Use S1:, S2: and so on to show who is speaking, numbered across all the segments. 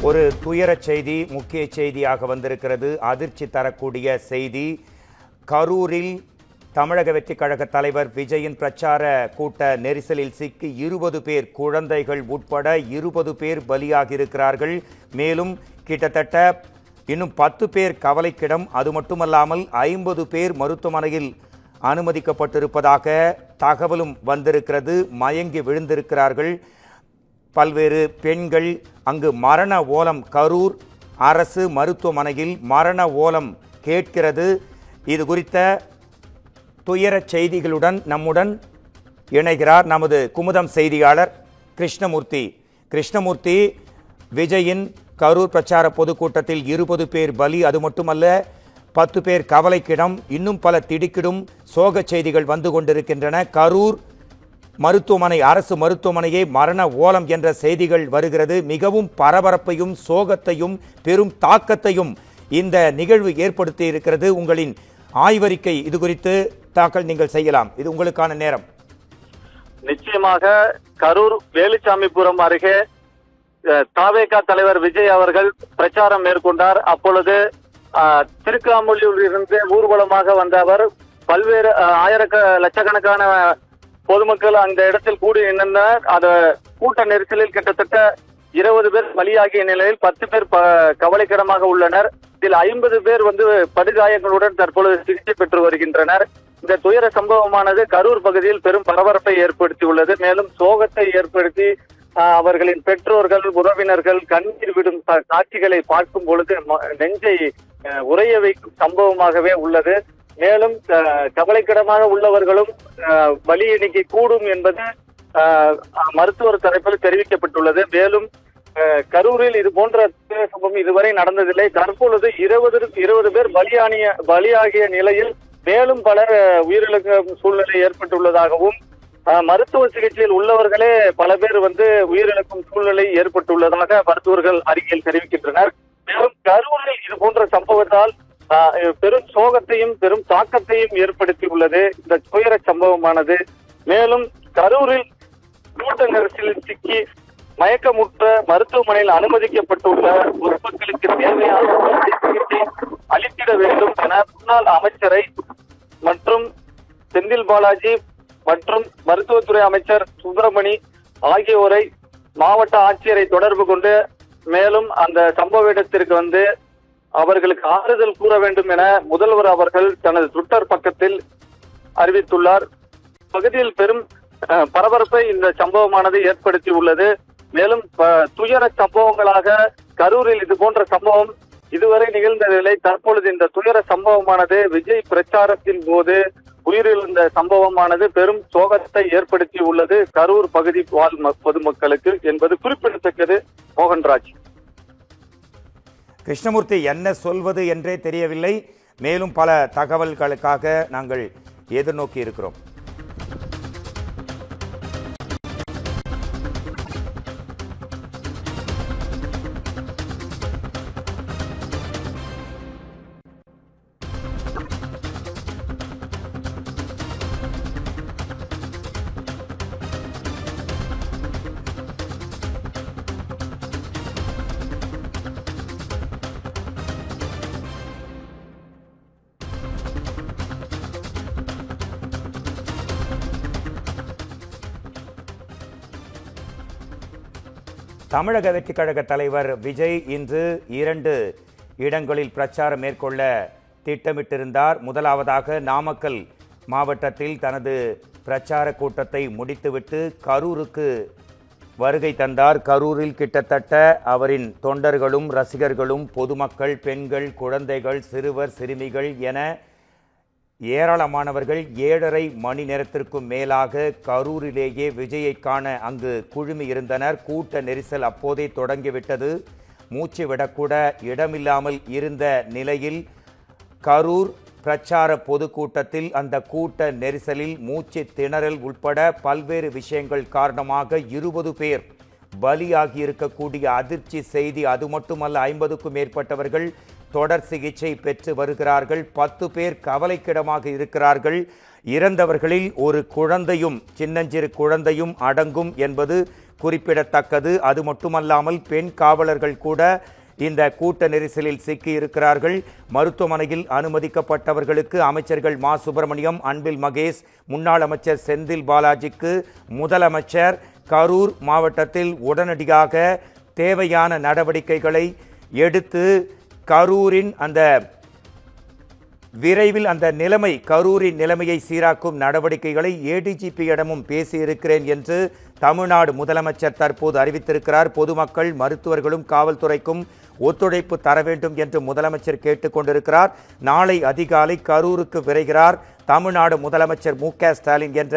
S1: ஒரு துயரச் செய்தி முக்கிய செய்தியாக வந்திருக்கிறது. அதிர்ச்சி தரக்கூடிய செய்தி. கரூரில் தமிழக வெற்றிக் கழக தலைவர் விஜயின் பிரச்சார கூட்ட நெரிசலில் சிக்கி 20 பேர் குழந்தைகள் உட்பட 20 பேர் பலியாகி இருக்கிறார்கள். மேலும் கிட்டத்தட்ட இன்னும் 10 பேர் கவலைக்கிடம். அது மட்டுமல்லாமல் 50 பேர் மருத்துவமனையில் அனுமதிக்கப்பட்டிருப்பதாக தகவலும் வந்திருக்கிறது. மயங்கி விழுந்திருக்கிறார்கள் பல்வேறு பெண்கள். அங்கு மரண ஓலம், கரூர் அரசு மருத்துவமனையில் மரண ஓலம் கேட்கிறது. இது குறித்த துயரச் செய்திகளுடன் நம்முடன் இணைகிறார் நமது குமுதம் செய்தியாளர் கிருஷ்ணமூர்த்தி. கிருஷ்ணமூர்த்தி, விஜயின் கரூர் பிரச்சார பொதுக்கூட்டத்தில் 20 பேர் பலி, அது மட்டுமல்ல 10 பேர் கவலைக்கிடம், இன்னும் பல திடுக்கிடும் சோக செய்திகள் வந்து கொண்டிருக்கின்றன. கரூர் மருத்துவமனை, அரசு மருத்துவமனையே மரண ஓலம் என்ற செய்திகள் வருகிறது. மிகவும் பரபரப்பையும் சோகத்தையும் பெரும் தாக்கத்தையும் இந்த நிகழ்வு ஏற்படுத்தி இருக்கிறது. உங்களின் ஆய்வறிக்கை இது குறித்து தாக்கல் நீங்கள் செய்யலாம். இது உங்களுக்கான நேரம்.
S2: நிச்சயமாக கரூர் வேலுச்சாமிபுரம் அருகே தாவேகா தலைவர் விஜய் அவர்கள் பிரச்சாரம் மேற்கொண்டார். அப்பொழுது திருக்காமொழியில் இருந்து ஊர்வலமாக வந்த அவர் பல்வேறு லட்சக்கணக்கான பொதுமக்கள் அந்த இடத்தில் கூடி நின்றனர். அந்த கூட்ட நெரிசலில் கிட்டத்தட்ட 20 பேர் பலியாகிய நிலையில் 10 பேர் கவலைக்கிடமாக உள்ளனர். இதில் 50 பேர் படுகாயங்களுடன் தற்பொழுது சிகிச்சை பெற்று வருகின்றனர். இந்த துயர சம்பவமானது கரூர் பகுதியில் பெரும் பரபரப்பை ஏற்படுத்தியுள்ளது. மேலும் சோகத்தை ஏற்படுத்தி அவர்களின் பெற்றோர்கள், உறவினர்கள் கண்ணீர் விடும் காட்சிகளை பார்க்கும் பொழுது நெஞ்சை உறைய வைக்கும் சம்பவமாகவே உள்ளது. மேலும் கவலைக்கிடமாக உள்ளவர்களும் பலி எண்ணிக்கை கூடும் என்பது மருத்துவர் தரப்பில் தெரிவிக்கப்பட்டுள்ளது. மேலும் கரூரில் இது போன்ற சம்பவம் இதுவரை நடந்ததில்லை. தற்பொழுது 20 பேர் பலியாகிய நிலையில் மேலும் பலர் உயிரிழக்கும் சூழ்நிலை ஏற்பட்டுள்ளதாகவும் மருத்துவ சிகிச்சையில் உள்ளவர்களே பல பேர் உயிரிழக்கும் சூழ்நிலை ஏற்பட்டுள்ளதாக மருத்துவர்கள் அறிக்கையில் தெரிவிக்கின்றனர். மேலும் கரூரில் இது போன்ற சம்பவத்தால் பெரும் சோகத்தையும் பெரும் தாக்கத்தையும் ஏற்படுத்தி உள்ளது இந்த துயர சம்பவமானது. மேலும் கரூரில் கூட்ட நெரிசலில் சிக்கி மயக்கமுற்ற மருத்துவமனையில் அனுமதிக்கப்பட்டுள்ள பொதுமக்களுக்கு தேவையான சிகிச்சை அளித்திட வேண்டும் என முன்னாள் அமைச்சரை மற்றும் செந்தில் பாலாஜி மற்றும் மருத்துவத்துறை அமைச்சர் சுப்பிரமணி ஆகியோரை மாவட்ட ஆட்சியரை தொடர்பு கொண்டு மேலும் அந்த சம்பவ இடத்திற்கு அவர்களுக்கு ஆறுதல் கூற வேண்டும் என முதல்வர் அவர்கள் தனது ட்விட்டர் பக்கத்தில் அறிவித்துள்ளார். பகுதியில் பெரும் பரபரப்பை இந்த சம்பவமானது ஏற்படுத்தி உள்ளது. மேலும் துயர சம்பவங்களாக கரூரில் இது போன்ற சம்பவம் இதுவரை நிகழ்ந்ததில்லை. தற்பொழுது இந்த துயர சம்பவமானது விஜய் பிரச்சாரத்தின் போது உயிரிழந்த சம்பவமானது பெரும் சோகத்தை ஏற்படுத்தி உள்ளது கரூர் பகுதி வாழ் பொதுமக்களுக்கு என்பது குறிப்பிடத்தக்கது. மோகன்ராஜ்.
S1: கிருஷ்ணமூர்த்தி, என்ன சொல்வது என்றே தெரியவில்லை. மேலும் பல தகவல்களுக்காக நாங்கள் எதிர்நோக்கி இருக்கிறோம். தமிழக வெற்றிக் கழக தலைவர் விஜய் இன்று 2 இடங்களில் பிரச்சாரம் மேற்கொள்ள திட்டமிட்டிருந்தார். முதலாவதாக நாமக்கல் மாவட்டத்தில் தனது பிரச்சார கூட்டத்தை முடித்துவிட்டு கரூருக்கு வருகை தந்தார். கரூரில் கிட்டத்தட்ட அவரின் தொண்டர்களும் ரசிகர்களும் பொதுமக்கள், பெண்கள், குழந்தைகள், சிறுவர் சிறுமிகள் என ஏராளமானவர்கள் 7.5 மணி நேரத்திற்கும் மேலாக கரூரிலேயே விஜயை காண அங்கு குழுமி இருந்தனர். கூட்ட நெரிசல் அப்போதே தொடங்கிவிட்டது. மூச்சு விடக்கூட இடமில்லாமல் இருந்த நிலையில் கரூர் பிரச்சார பொதுக்கூட்டத்தில் அந்த கூட்ட நெரிசலில் மூச்சு திணறல் உட்பட பல்வேறு விஷயங்கள் காரணமாக 20 பேர் பலியாகி இருக்கக்கூடிய அதிர்ச்சி செய்தி. அது மட்டுமல்ல, 50க்கும் மேற்பட்டவர்கள் தொடர் சிகிச்சை பெற்று வருகிறார்கள். 10 பேர் கவலைக்கிடமாக இருக்கிறார்கள். இறந்தவர்களில் ஒரு குழந்தையும், சின்னஞ்சிறு குழந்தையும் அடங்கும் என்பது குறிப்பிடத்தக்கது. அது மட்டுமல்லாமல் பெண் காவலர்கள் கூட இந்த கூட்ட நெரிசலில் சிக்கி இருக்கிறார்கள். மருத்துவமனையில் அனுமதிக்கப்பட்டவர்களுக்கு அமைச்சர்கள் மா சுப்பிரமணியம், அன்பில் மகேஷ், முன்னாள் அமைச்சர் செந்தில் பாலாஜிக்கு முதலமைச்சர் கரூர் மாவட்டத்தில் உடனடியாக தேவையான நடவடிக்கைகளை எடுத்து கரூரின் விரைவில் அந்த கரூரின் நிலைமையை சீராக்கும் நடவடிக்கைகளை ஏடிஜிபியிடமும் பேசியிருக்கிறேன் என்று தமிழ்நாடு முதலமைச்சர் தற்போது அறிவித்திருக்கிறார். பொதுமக்கள், மருத்துவர்களும் காவல்துறைக்கும் ஒத்துழைப்பு தர வேண்டும் என்று முதலமைச்சர் கேட்டுக்கொண்டிருக்கிறார். நாளை அதிகாலை கரூருக்கு விரைகிறார் தமிழ்நாடு முதலமைச்சர் மு.க. ஸ்டாலின் என்ற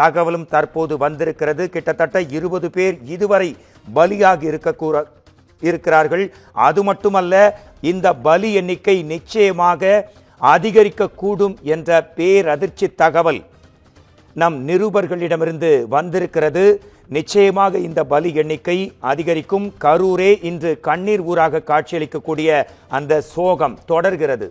S1: தகவலும் தற்போது வந்திருக்கிறது. கிட்டத்தட்ட 20 பேர் இதுவரை பலியாகி இருக்கிறார்கள். அது மட்டுமல்ல, இந்த பலி எண்ணிக்கை நிச்சயமாக அதிகரிக்கக்கூடும் என்ற பேரதிர்ச்சி தகவல் நம் நிருபர்களிடமிருந்து வந்திருக்கிறது. நிச்சயமாக இந்த பலி எண்ணிக்கை அதிகரிக்கும். கரூரே இன்று கண்ணீர் ஊராக காட்சியளிக்கக்கூடிய அந்த சோகம் தொடர்கிறது.